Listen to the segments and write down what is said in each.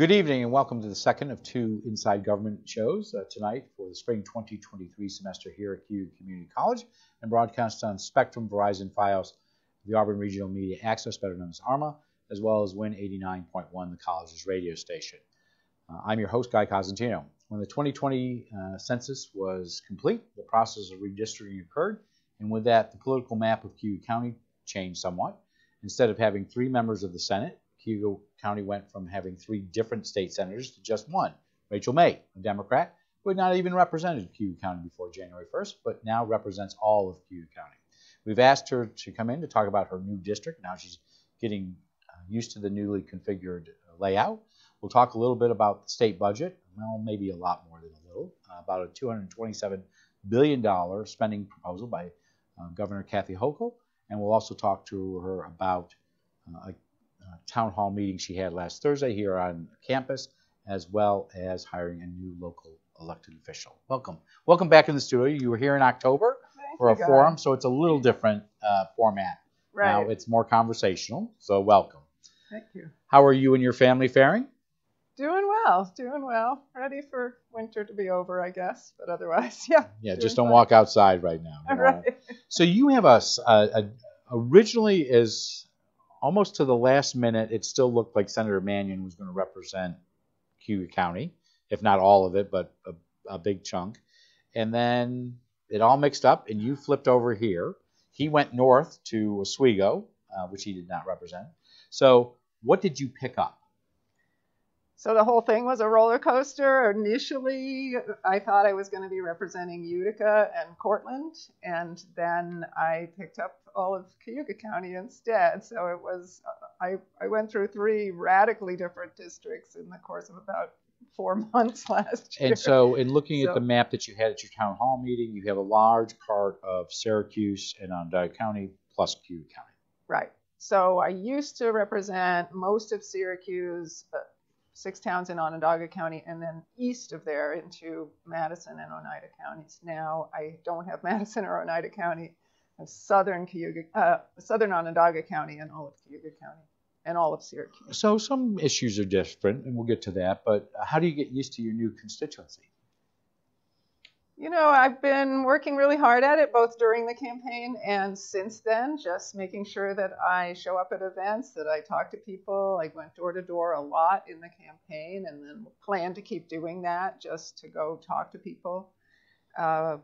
Good evening and welcome to the second of two Inside Government shows tonight for the spring 2023 semester here at Cayuga Community College and broadcast on Spectrum, Verizon, Fios, the Auburn Regional Media Access, better known as ARMA, as well as Win 89.1, the college's radio station. I'm your host, Guy Cosentino. When the 2020 census was complete, the process of redistricting occurred, and with that, the political map of Cayuga County changed somewhat. Instead of having 3 members of the Senate, Cayuga County went from having 3 different state senators to just one, Rachel May, a Democrat, who had not even represented Cayuga County before January 1st, but now represents all of Cayuga County. We've asked her to come in to talk about her new district. Now she's getting used to the newly configured layout. We'll talk a little bit about the state budget, well, maybe a lot more than a little, about a $227 billion spending proposal by Governor Kathy Hochul, and we'll also talk to her about a town hall meeting she had last Thursday here on campus, as well as hiring a new local elected official. Welcome. Welcome back in the studio. You were here in October for a forum, so it's a little different format. Right. Now it's more conversational, so welcome. Thank you. How are you and your family faring? Doing well, doing well. Ready for winter to be over, I guess, but otherwise, yeah. Yeah, just don't walk outside right now. You know? Right. So you have originally is almost to the last minute, it still looked like Senator Mannion was going to represent Cayuga County, if not all of it, but a big chunk. And then it all mixed up, and you flipped over here. He went north to Oswego, which he did not represent. So what did you pick up? So the whole thing was a roller coaster. Initially, I thought I was going to be representing Utica and Cortland, and then I picked up all of Cayuga County instead. So it was, I went through 3 radically different districts in the course of about 4 months last year. And so in looking at the map that you had at your town hall meeting, you have a large part of Syracuse and Onondaga County plus Cayuga County. Right. So I used to represent most of Syracuse, 6 towns in Onondaga County, and then east of there into Madison and Oneida counties. Now I don't have Madison or Oneida County. I have southern Onondaga County and all of Cayuga County and all of Syracuse. So some issues are different, and we'll get to that. But how do you get used to your new constituency? You know, I've been working really hard at it, both during the campaign and since then, just making sure that I show up at events, that I talk to people. I went door to door a lot in the campaign and then plan to keep doing that, just to go talk to people. I've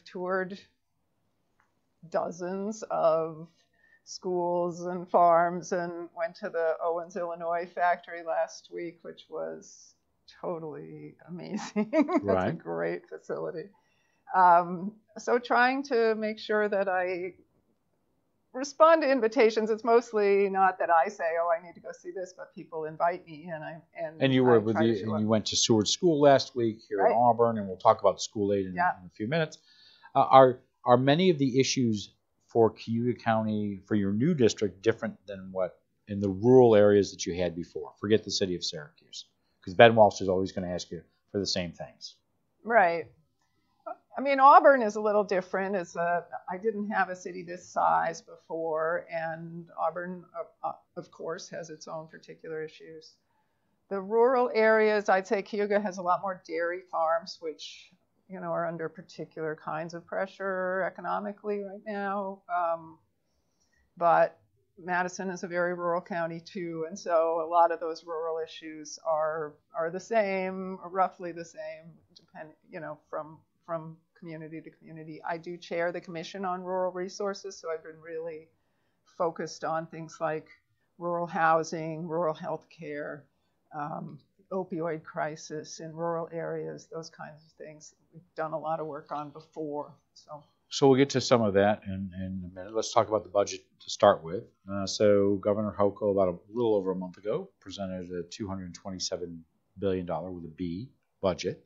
toured dozens of schools and farms and went to the Owens, Illinois factory last week, which was totally amazing. Right. It's a great facility. So trying to make sure that I respond to invitations. It's mostly not that I say, "Oh, I need to go see this," but people invite me, and you were you went to Seward School last week here in Auburn, and we'll talk about school aid in a few minutes. Are many of the issues for Cayuga County for your new district different than what in the rural areas that you had before? Forget the city of Syracuse. Because Ben Walsh is always going to ask you for the same things. Right. I mean, Auburn is a little different. I didn't have a city this size before, and Auburn, of course, has its own particular issues. The rural areas, I'd say Cayuga has a lot more dairy farms, which, you know, are under particular kinds of pressure economically right now. But Madison is a very rural county too, and so a lot of those rural issues are the same, or roughly the same, depending, you know, from community to community. I do chair the Commission on Rural Resources, so I've been really focused on things like rural housing, rural health care, opioid crisis in rural areas, those kinds of things we've done a lot of work on before. So we'll get to some of that in a minute. Let's talk about the budget to start with. So Governor Hochul, about a little over a month ago, presented a $227 billion with a B budget.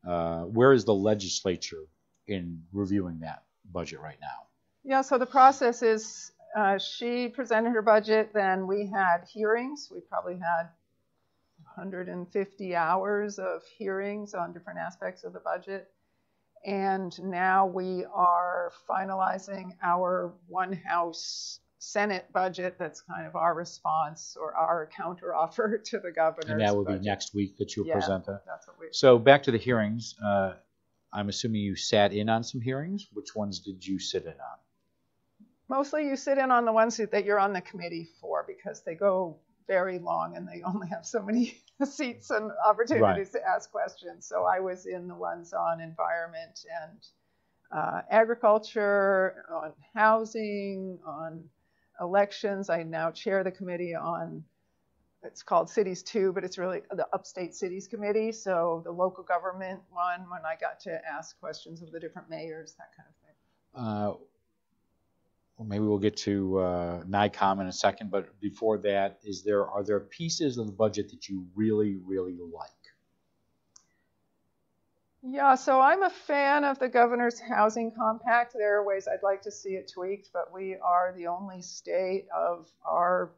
Where is the legislature in reviewing that budget right now? Yeah, so the process is she presented her budget, then we had hearings. We probably had 150 hours of hearings on different aspects of the budget. And now we are finalizing our one-house Senate budget that's kind of our response or our counteroffer to the governor's And that will budget. be next week that you'll Yeah, present that? That's what we. So back to the hearings. I'm assuming you sat in on some hearings. Which ones did you sit in on? Mostly you sit in on the ones that you're on the committee for, because they go very long and they only have so many seats and opportunities to ask questions. So I was in the ones on environment and agriculture, on housing, on elections. I now chair the committee on, it's called Cities 2, but it's really the Upstate Cities Committee. So the local government one, when I got to ask questions of the different mayors, that kind of thing. Well, maybe we'll get to NICOM in a second, but before that, are there pieces of the budget that you really, really like? Yeah, so I'm a fan of the governor's housing compact. There are ways I'd like to see it tweaked, but we are the only state of our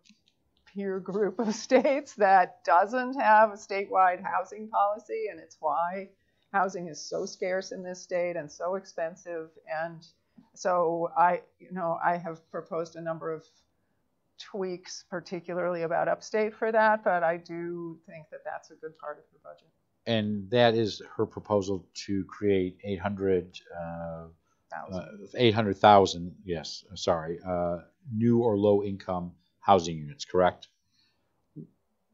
peer group of states that doesn't have a statewide housing policy, and it's why housing is so scarce in this state and so expensive. And so I have proposed a number of tweaks, particularly about upstate for that, but I do think that that's a good part of the budget. And that is her proposal to create 800,000, yes, sorry, new or low income housing units, correct?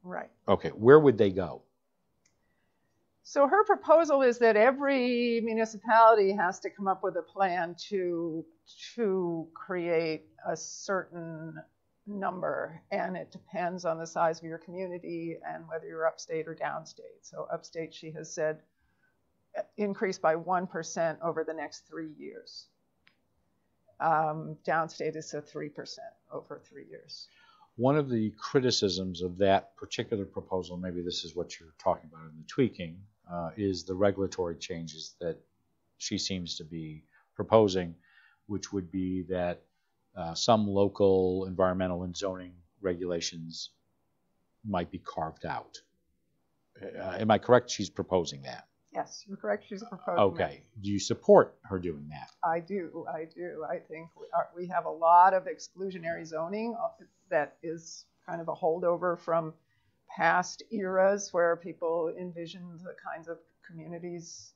Right. Okay, where would they go? So her proposal is that every municipality has to come up with a plan to create a certain number, and it depends on the size of your community and whether you're upstate or downstate. So upstate, she has said, increase by 1% over the next 3 years. Downstate is a 3% over 3 years. One of the criticisms of that particular proposal, maybe this is what you're talking about in the tweaking, is the regulatory changes that she seems to be proposing, which would be that some local environmental and zoning regulations might be carved out. Am I correct? She's proposing that. Yes, you're correct. She's proposing Okay. That. Do you support her doing that? I do. I think we have a lot of exclusionary zoning that is kind of a holdover from past eras where people envisioned the kinds of communities,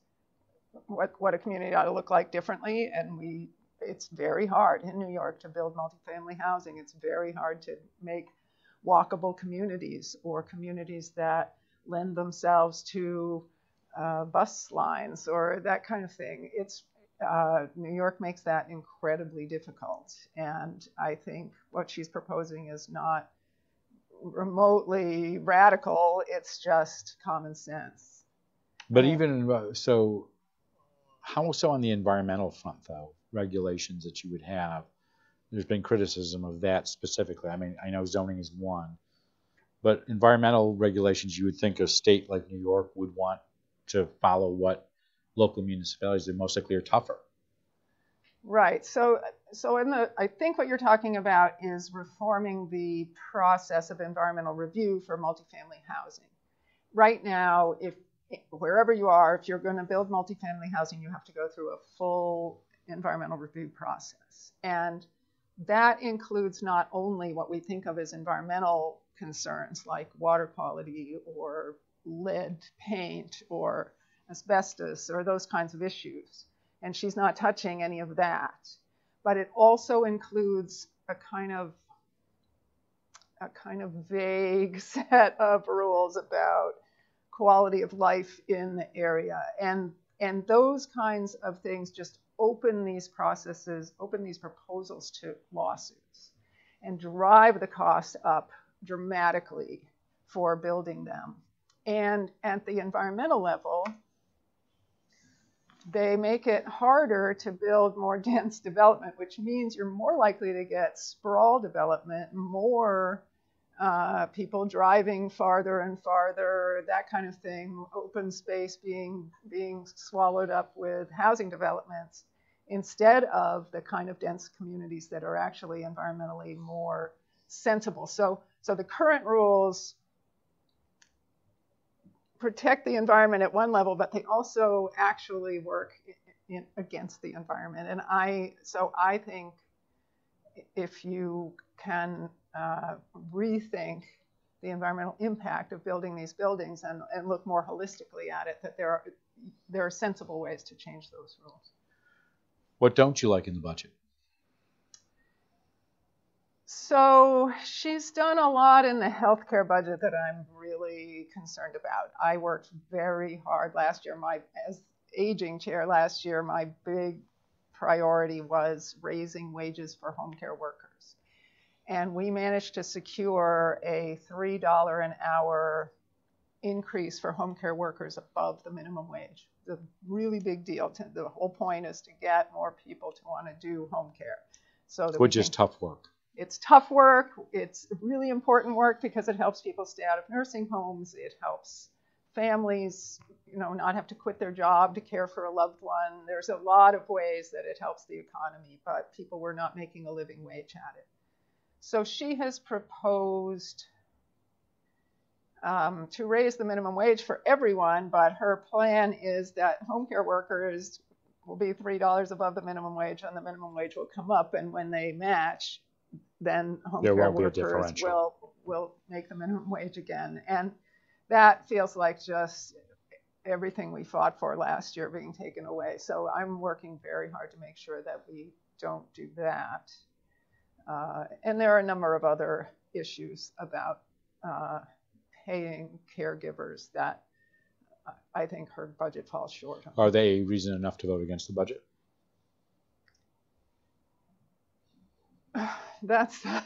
what a community ought to look like differently. And it's very hard in New York to build multifamily housing. It's very hard to make walkable communities or communities that lend themselves to bus lines or that kind of thing. New York makes that incredibly difficult. And I think what she's proposing is not remotely radical. It's just common sense. But even so, how so on the environmental front, though? Regulations that you would have, there's been criticism of that specifically. I mean, I know zoning is one, but environmental regulations, you would think a state like New York would want to follow what local municipalities are most likely are tougher. Right. So I think what you're talking about is reforming the process of environmental review for multifamily housing. Right now, wherever you are, if you're going to build multifamily housing, you have to go through a full environmental review process. And that includes not only what we think of as environmental concerns like water quality or lead paint or asbestos or those kinds of issues. And she's not touching any of that. But it also includes a kind of vague set of rules about quality of life in the area. And those kinds of things just open these proposals to lawsuits and drive the cost up dramatically for building them. And at the environmental level, they make it harder to build more dense development, which means you're more likely to get sprawl development, more people driving farther and farther, that kind of thing, open space being swallowed up with housing developments instead of the kind of dense communities that are actually environmentally more sensible. So the current rules protect the environment at one level, but they also actually work against the environment. And I think if you can rethink the environmental impact of building these buildings and look more holistically at it, that there are sensible ways to change those rules. What don't you like in the budget? So she's done a lot in the healthcare budget that I'm really concerned about. I worked very hard last year. As aging chair last year, my big priority was raising wages for home care workers. And we managed to secure a $3 an hour increase for home care workers above the minimum wage. It's a really big deal. The whole point is to get more people to want to do home care. Which is tough work. It's tough work. It's really important work because it helps people stay out of nursing homes. It helps families, not have to quit their job to care for a loved one. There's a lot of ways that it helps the economy, but people were not making a living wage at it. So she has proposed to raise the minimum wage for everyone, but her plan is that home care workers will be $3 above the minimum wage, and the minimum wage will come up, and when they match, then home care workers will make the minimum wage again. And that feels like just everything we fought for last year being taken away. So I'm working very hard to make sure that we don't do that. And there are a number of other issues about paying caregivers that I think her budget falls short on. Are they reason enough to vote against the budget? That's the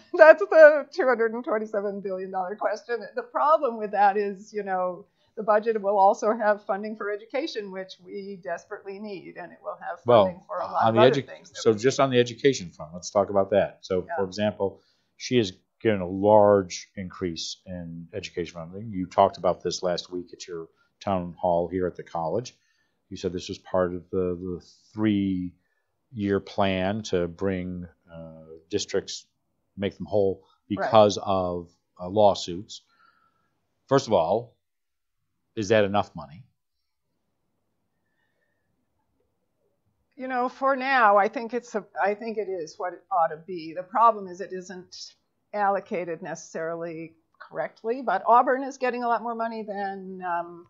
$227 billion question. The problem with that is, the budget will also have funding for education, which we desperately need, and it will have funding for a lot of other things. So just on the education front, let's talk about that. So, for example, she has given a large increase in education funding. You talked about this last week at your town hall here at the college. You said this was part of the 3-year plan to bring districts, make them whole because of lawsuits. First of all, is that enough money? For now, I think it is what it ought to be. The problem is it isn't allocated necessarily correctly, but Auburn is getting a lot more money than.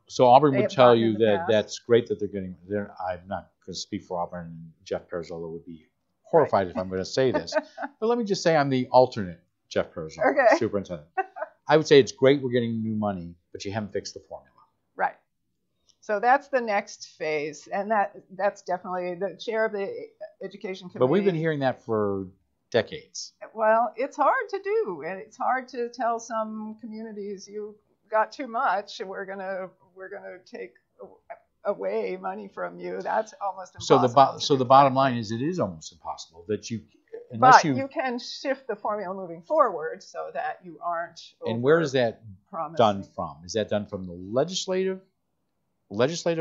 So Auburn would tell you that that's great that they're getting. I'm not going to speak for Auburn. Jeff Perzolo would be horrified if I'm going to say this, but let me just say I'm the alternate Jeff Perzolo, superintendent. I would say it's great we're getting new money, but you haven't fixed the formula. Right. So that's the next phase, and that's definitely the chair of the education committee. But we've been hearing that for decades. Well, it's hard to do, and it's hard to tell some communities you got too much, and we're gonna take away money from you. That's almost impossible. So the bottom line is it is almost impossible that you can shift the formula moving forward so that you aren't. And where is that done from? Is that done from the legislative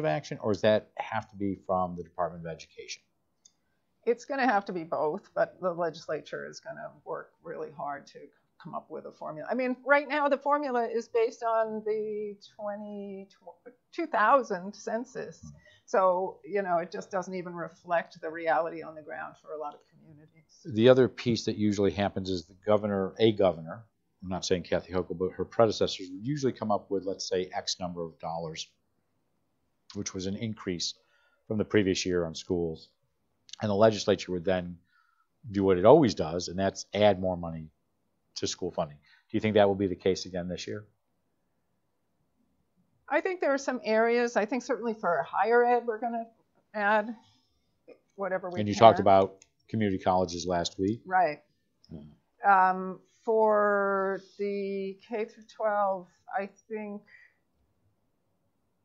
action, or does that have to be from the Department of Education? It's going to have to be both, but the legislature is going to work really hard to come up with a formula. I mean, right now the formula is based on the 2000 census. So, it just doesn't even reflect the reality on the ground for a lot of communities. The other piece that usually happens is a governor, I'm not saying Kathy Hochul, but her predecessors would usually come up with, let's say, X number of dollars, which was an increase from the previous year on schools. And the legislature would then do what it always does, and that's add more money to school funding. Do you think that will be the case again this year? I think there are some areas. I think certainly for higher ed, we're going to add whatever we can. And you talked about community colleges last week. Right. For the K through 12, I think,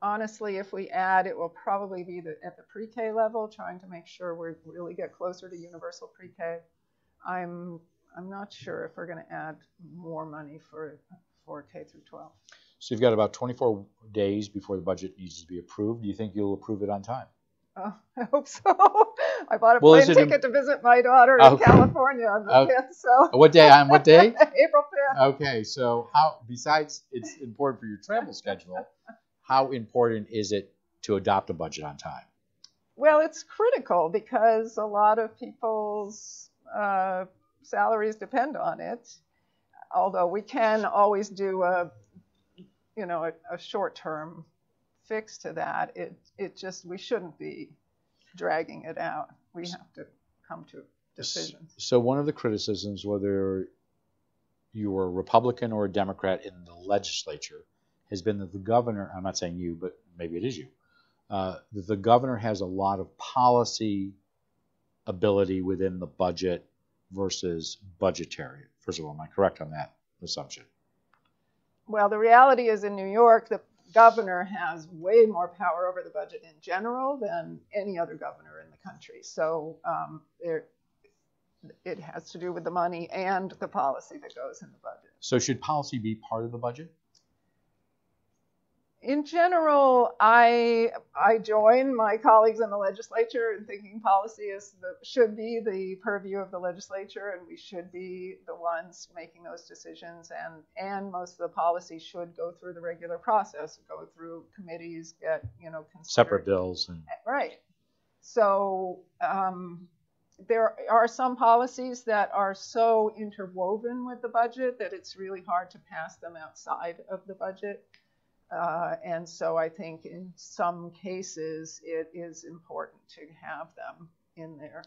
honestly, if we add, it will probably be at the pre-K level, trying to make sure we really get closer to universal pre-K. I'm not sure if we're going to add more money for K through 12. So you've got about 24 days before the budget needs to be approved. Do you think you'll approve it on time? I hope so. I bought a plane ticket to visit my daughter in California on the 5th. So. What day? On what day? April 5th. Okay. So besides it's important for your travel schedule, how important is it to adopt a budget on time? Well, it's critical because a lot of people's salaries depend on it. Although we can always do a short-term fix to that. We shouldn't be dragging it out. We have to come to decisions. So one of the criticisms, whether you were a Republican or a Democrat in the legislature, has been that the governor, I'm not saying you, but maybe it is you, that the governor has a lot of policy ability within the budget versus budgetary. First of all, am I correct on that assumption? Well, the reality is in New York, the governor has way more power over the budget in general than any other governor in the country. So it has to do with the money and the policy that goes in the budget. So should policy be part of the budget? In general, I join my colleagues in the legislature in thinking policy should be the purview of the legislature, and we should be the ones making those decisions. And most of the policy should go through the regular process, go through committees, get considered. Separate bills. Right. So there are some policies that are so interwoven with the budget that it's really hard to pass them outside of the budget. And so I think in some cases it is important to have them in there.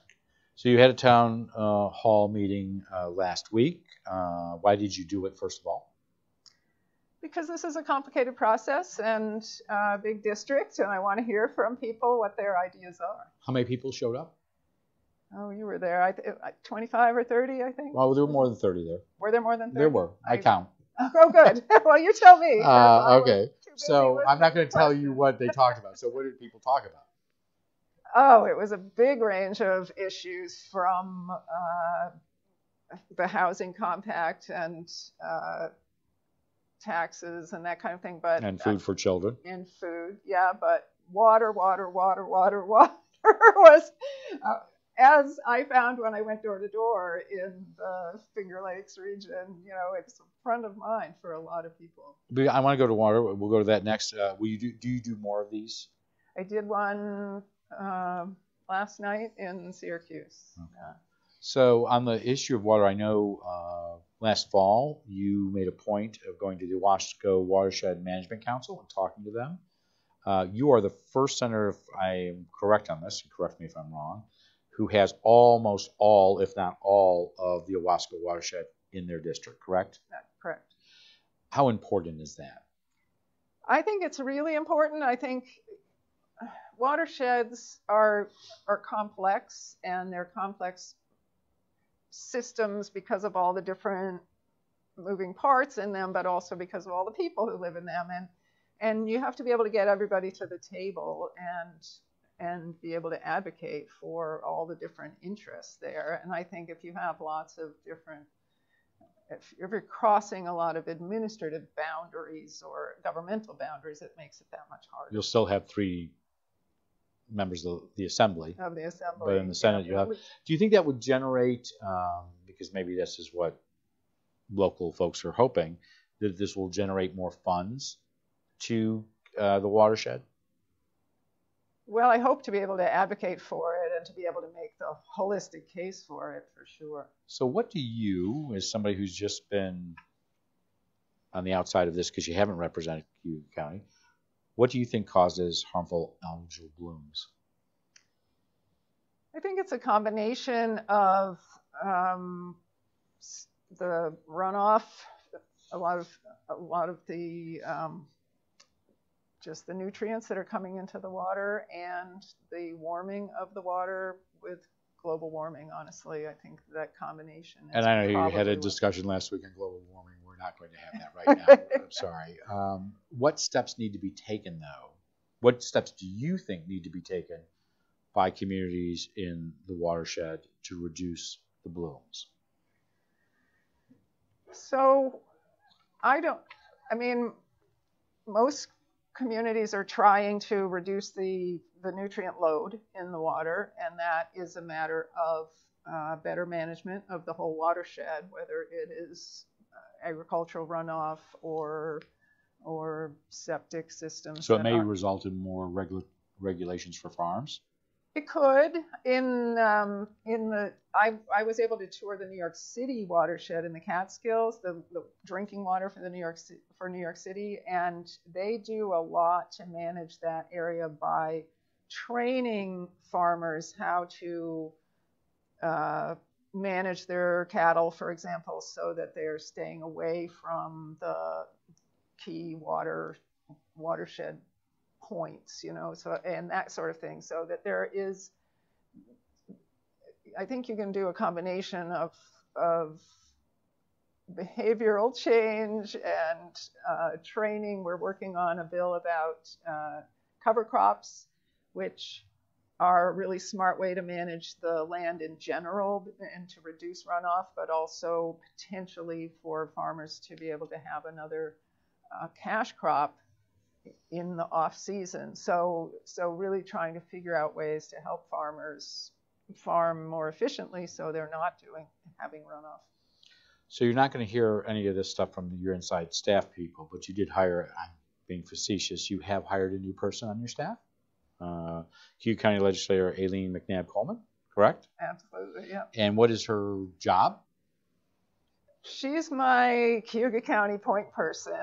So you had a town hall meeting last week. Why did you do it, first of all? Because this is a complicated process and a big district, and I want to hear from people what their ideas are. How many people showed up? Oh, you were there. 25 or 30, I think. Well, there were more than 30 there. Were there more than 30? There were. I count. Oh, good. Well, you tell me. Okay. So I'm not going to tell you what they talked about. So what did people talk about? Oh, it was a big range of issues from the housing compact and taxes and that kind of thing. And food for children. And food, yeah. But water was... as I found when I went door to door in the Finger Lakes region, it's front of mind for a lot of people. I want to go to water. We'll go to that next. Do you do more of these? I did one last night in Syracuse. Okay. Yeah. So on the issue of water, I know last fall you made a point of going to the Wasco Watershed Management Council and talking to them. You are the first senator, if I am correct on this, and correct me if I'm wrong, who has almost all, if not all, of the Owasco watershed in their district, correct? That's correct. How important is that? I think it's really important. I think watersheds are complex, and they're complex systems because of all the different moving parts in them, but also because of all the people who live in them. And you have to be able to get everybody to the table and be able to advocate for all the different interests there. And I think if you have lots of different, if you're crossing a lot of administrative boundaries or governmental boundaries, it makes it that much harder. You'll still have 3 members of the assembly. Of the assembly. But in the Senate you have. Do you think that would generate, because maybe this is what local folks are hoping, that this will generate more funds to the watershed? Well, I hope to be able to advocate for it and to be able to make the holistic case for it, for sure. So what do you, as somebody who's just been on the outside of this because you haven't represented Cuyahoga County, what do you think causes harmful algal blooms? I think it's a combination of the runoff, a lot of the just the nutrients that are coming into the water, and the warming of the water with global warming. Honestly, I think that combination. And I know you had a discussion last week on global warming. We're not going to have that right now. I'm sorry. What steps need to be taken, though? What steps do you think need to be taken by communities in the watershed to reduce the blooms? So, most communities are trying to reduce the nutrient load in the water, and that is a matter of better management of the whole watershed, whether it is agricultural runoff or septic systems. So it may result in more regulations for farms? It could. I was able to tour the New York City watershed in the Catskills, the drinking water for the New York City, and they do a lot to manage that area by training farmers how to manage their cattle, for example, so that they're staying away from the key watershed points, so, and that sort of thing, so that there is, I think you can do a combination of behavioral change and training. We're working on a bill about cover crops, which are a really smart way to manage the land in general and to reduce runoff, but also potentially for farmers to be able to have another cash crop in the off season. So really trying to figure out ways to help farmers farm more efficiently so they're not having runoff. So you're not going to hear any of this stuff from your inside staff people, but you did hire, I'm being facetious, you have hired a new person on your staff? Cuyahoga County Legislator Aileen McNabb-Coleman, correct? Absolutely, yeah. And what is her job? She's my Cuyahoga County point person.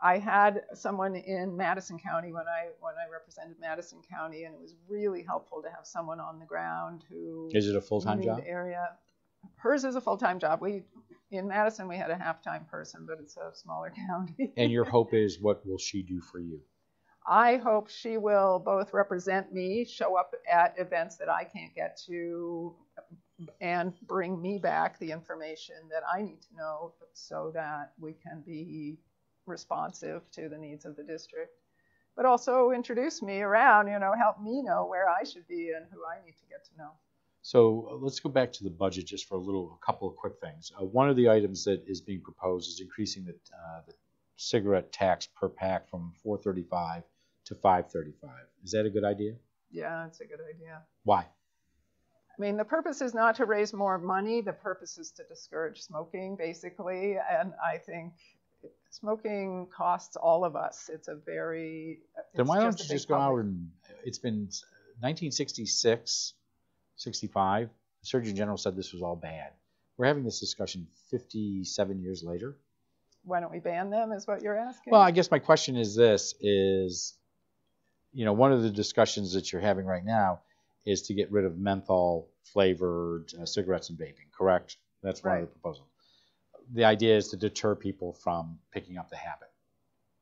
I had someone in Madison County when I represented Madison County, and it was really helpful to have someone on the ground who is it a full-time job? The area. Hers is a full-time job. In Madison we had a half-time person, but it's a smaller county. And your hope is, what will she do for you? I hope she will both represent me, show up at events that I can't get to, and bring me back the information that I need to know so that we can be responsive to the needs of the district, but also introduce me around, help me know where I should be and who I need to get to know. So let's go back to the budget just for a couple of quick things. One of the items that is being proposed is increasing the cigarette tax per pack from $4.35 to $5.35. Is that a good idea? Yeah, it's a good idea. Why? I mean, the purpose is not to raise more money. The purpose is to discourage smoking, basically. And I think smoking costs all of us. Then why don't you just go out and, it's been 1966, 65. The Surgeon General said this was all bad. We're having this discussion 57 years later. Why don't we ban them, is what you're asking? Well, I guess my question is this, one of the discussions that you're having right now is to get rid of menthol flavored cigarettes and vaping, correct? That's one of the proposals. The idea is to deter people from picking up the habit.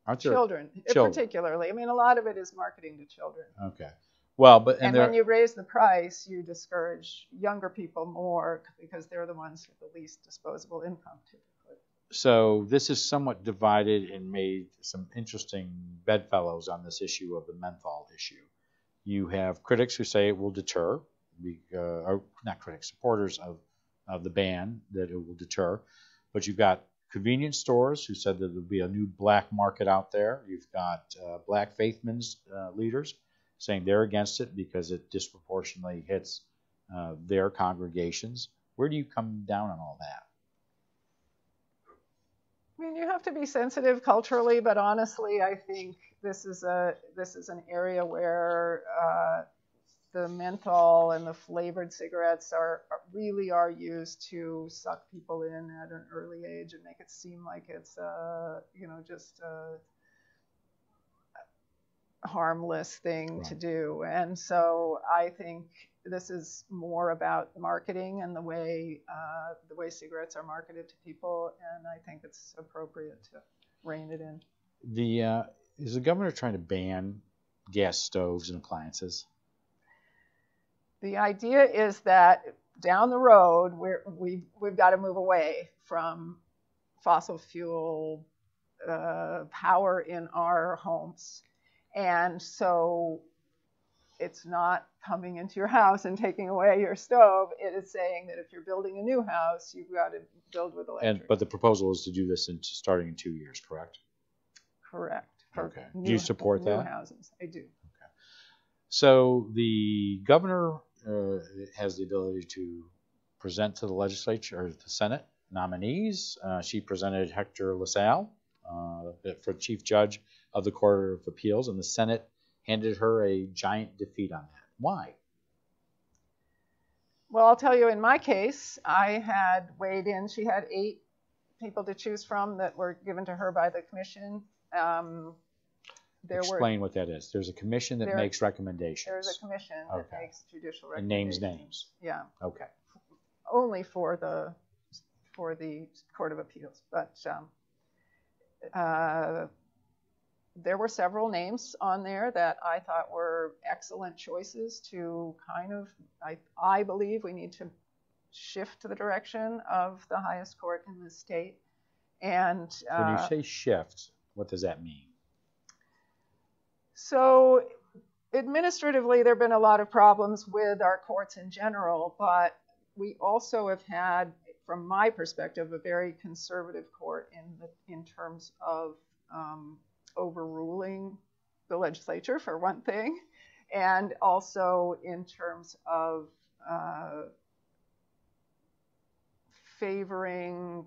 Aren't there children, particularly. I mean, a lot of it is marketing to children. Okay. Well, and when you raise the price, you discourage younger people more because they're the ones with the least disposable income, typically. So this is somewhat divided and made some interesting bedfellows on this issue of the menthol issue. You have critics who say it will deter, or not critics, supporters of the ban, that it will deter. But you've got convenience stores who said that there'll be a new black market out there. You've got black faithmen's leaders saying they're against it because it disproportionately hits their congregations. Where do you come down on all that? I mean, you have to be sensitive culturally, but honestly, I think this is an area where the menthol and the flavored cigarettes really are used to suck people in at an early age and make it seem like it's just a harmless thing to do. And so I think this is more about marketing and the way cigarettes are marketed to people, and I think it's appropriate to rein it in. Is the governor trying to ban gas stoves and appliances? The idea is that down the road we've got to move away from fossil fuel power in our homes, and so it's not coming into your house and taking away your stove. It is saying that if you're building a new house, you've got to build with electric. But the proposal is to do this starting in 2 years, correct? Correct. Okay. Do you support that? New houses, I do. Okay. So the governor has the ability to present to the legislature or the Senate nominees. She presented Hector LaSalle for chief judge of the Court of Appeals, and the Senate handed her a giant defeat on that. Why? Well, I'll tell you, in my case, I had weighed in. She had 8 people to choose from that were given to her by the commission. Explain what that is. There's a commission that makes recommendations. There's a commission that makes judicial and recommendations. names names. Yeah. Okay. Only for the Court of Appeals, but there were several names on there that I thought were excellent choices to kind of, I believe we need to shift the direction of the highest court in the state. And when you say shift, what does that mean? So administratively, there have been a lot of problems with our courts in general, but we also have had, from my perspective, a very conservative court in terms of overruling the legislature, for one thing, and also in terms of favoring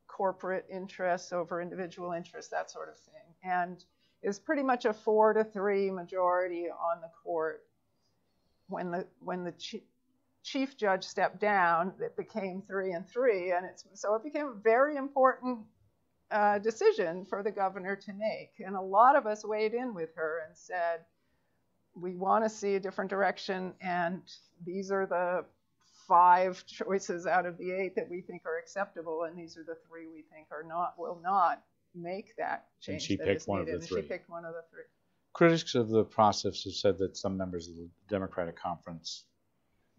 corporate interests over individual interests, that sort of thing. And is pretty much a 4-3 majority on the court. When the chief judge stepped down, it became 3-3, and so it became a very important decision for the governor to make. And a lot of us weighed in with her and said, we want to see a different direction, and these are the 5 choices out of the 8 that we think are acceptable, and these are the 3 we think will not make that change. And she picked one of the 3. She picked one of the 3. Critics of the process have said that some members of the Democratic Conference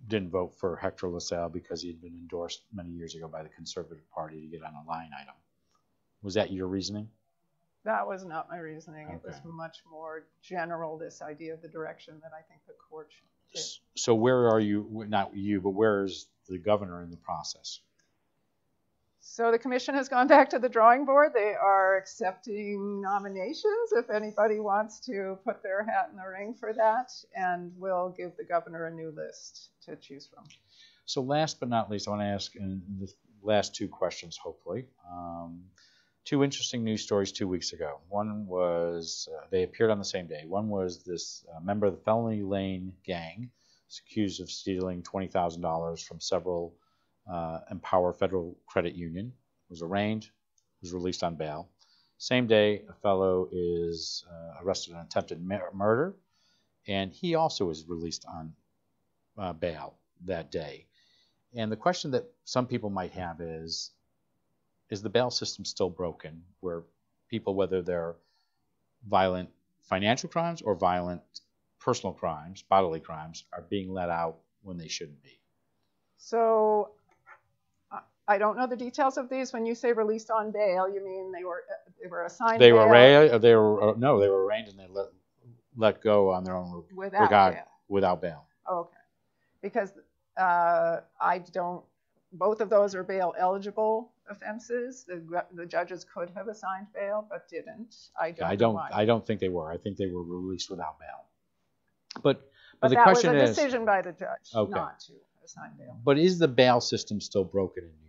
didn't vote for Hector LaSalle because he had been endorsed many years ago by the Conservative Party to get on a line item. Was that your reasoning? That was not my reasoning. Okay. It was much more general, this idea of the direction that I think the court should take. So where are you, not you, but where is the governor in the process? So the commission has gone back to the drawing board. They are accepting nominations if anybody wants to put their hat in the ring for that, and we'll give the governor a new list to choose from. So last but not least, I want to ask in the last 2 questions, hopefully. 2 interesting news stories 2 weeks ago. One was, they appeared on the same day. One was this member of the Felony Lane gang was accused of stealing $20,000 from several Empower Federal Credit Union, was arraigned, was released on bail. Same day, a fellow is arrested on attempted murder, and he also was released on bail that day. And the question that some people might have is the bail system still broken, where people, whether they're violent financial crimes or violent personal crimes, bodily crimes, are being let out when they shouldn't be? So I don't know the details of these. When you say released on bail, you mean they were assigned they bail? Were arraigned. They were arraigned and they let go on their own without bail. Okay, because both of those are bail eligible offenses. The judges could have assigned bail, but didn't. I don't think they were. I think they were released without bail. But the that question was a is, decision by the judge not to assign bail. But is the bail system still broken in New York?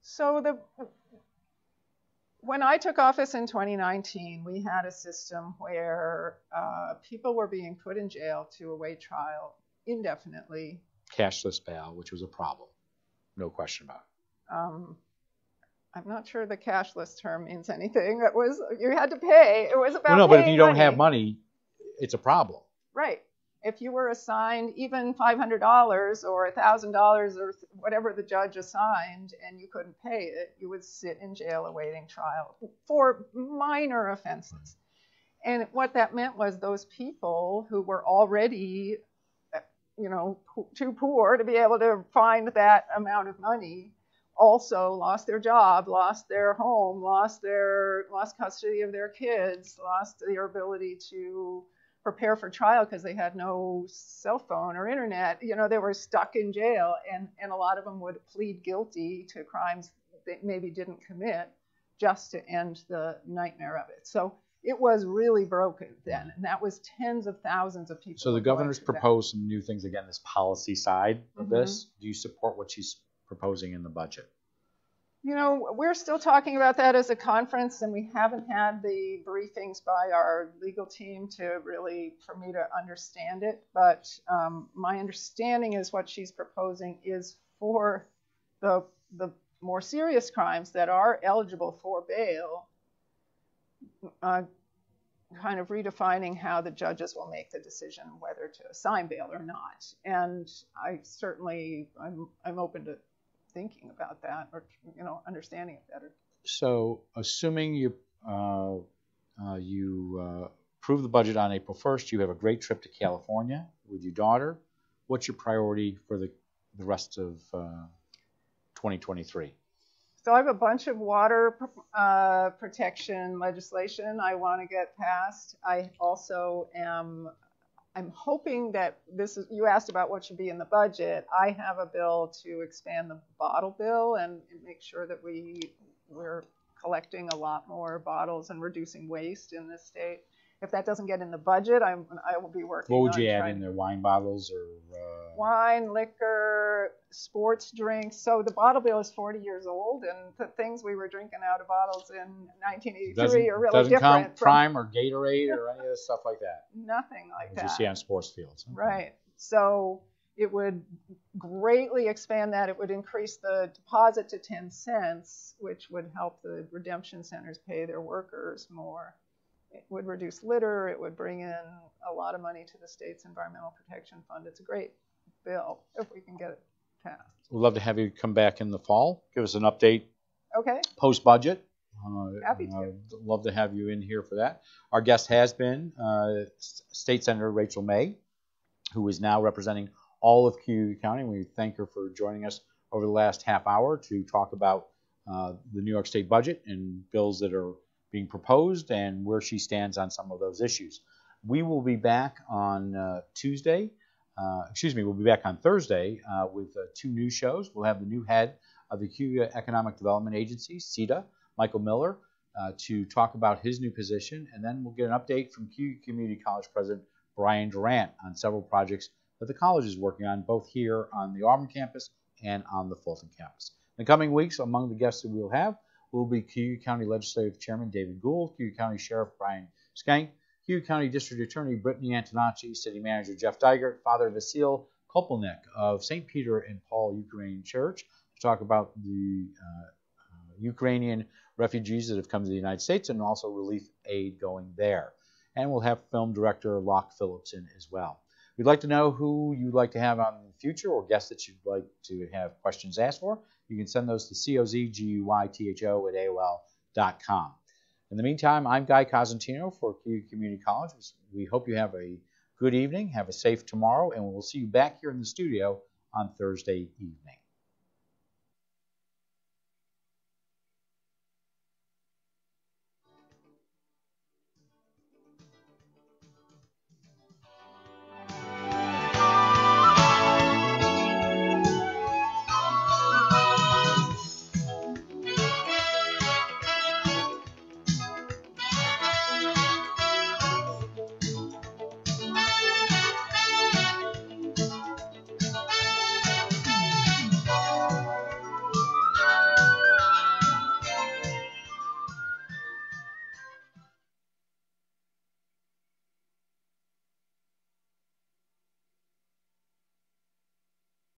So when I took office in 2019, we had a system where people were being put in jail to await trial indefinitely. Cashless bail, which was a problem, no question about it. I'm not sure the cashless term means anything. It was, you had to pay. It was about but if you don't have money, it's a problem. Right. If you were assigned even $500 or $1,000 or whatever the judge assigned and you couldn't pay it, you would sit in jail awaiting trial for minor offenses. And what that meant was those people who were already, too poor to be able to find that amount of money also lost their job, lost their home, lost custody of their kids, lost their ability to prepare for trial because they had no cell phone or internet. They were stuck in jail, and a lot of them would plead guilty to crimes they maybe didn't commit just to end the nightmare of it. So it was really broken then, and that was tens of thousands of people. So the governor's proposed some new things, again, this policy side of this. Do you support what she's proposing in the budget? We're still talking about that as a conference, and we haven't had the briefings by our legal team for me to understand it. But my understanding is what she's proposing is for the more serious crimes that are eligible for bail, kind of redefining how the judges will make the decision whether to assign bail or not. And I'm open to thinking about that, or understanding it better. So, assuming you approve the budget on April 1st, you have a great trip to California with your daughter. What's your priority for the rest of 2023? So I have a bunch of water protection legislation I want to get passed. I also I'm hoping that you asked about what should be in the budget. I have a bill to expand the bottle bill and make sure that we're collecting a lot more bottles and reducing waste in this state. If that doesn't get in the budget, I will be working on. What would you add in there? Wine bottles or? Wine, liquor, sports drinks. So the bottle bill is 40 years old, and the things we were drinking out of bottles in 1983 are really doesn't different. Doesn't count Prime or Gatorade or any of this stuff like that? Nothing like that. You see on sports fields. Okay. Right. So it would greatly expand that. It would increase the deposit to 10 cents, which would help the redemption centers pay their workers more. It would reduce litter. It would bring in a lot of money to the state's environmental protection fund. It's a great bill if we can get it passed. We'd love to have you come back in the fall. Give us an update. Okay. Post-budget. Happy to. Love to have you in here for that. Our guest has been State Senator Rachel May, who is now representing all of Cuyahoga County. We thank her for joining us over the last half hour to talk about the New York State budget and bills that are being proposed and where she stands on some of those issues. We will be back on we'll be back on Thursday with 2 new shows. We'll have the new head of the Cuyahoga Economic Development Agency, CEDA, Michael Miller, to talk about his new position. And then we'll get an update from Cuyahoga Community College President Brian Durant on several projects that the college is working on, both here on the Auburn campus and on the Fulton campus. In the coming weeks, among the guests that we'll have will be Cuyahoga County Legislative Chairman David Gould, Cuyahoga County Sheriff Brian Skank, Cuyahoga County District Attorney Brittany Antonacci, City Manager Jeff Digert, Father Vasil Kopelnik of St. Peter and Paul Ukrainian Church to talk about the Ukrainian refugees that have come to the United States and also relief aid going there. And we'll have film director Locke Phillips in as well. We'd like to know who you'd like to have on in the future or guests that you'd like to have questions asked for. You can send those to cozguytho@aol.com. In the meantime, I'm Guy Cosentino for Cuyahoga Community College. We hope you have a good evening, have a safe tomorrow, and we'll see you back here in the studio on Thursday evening.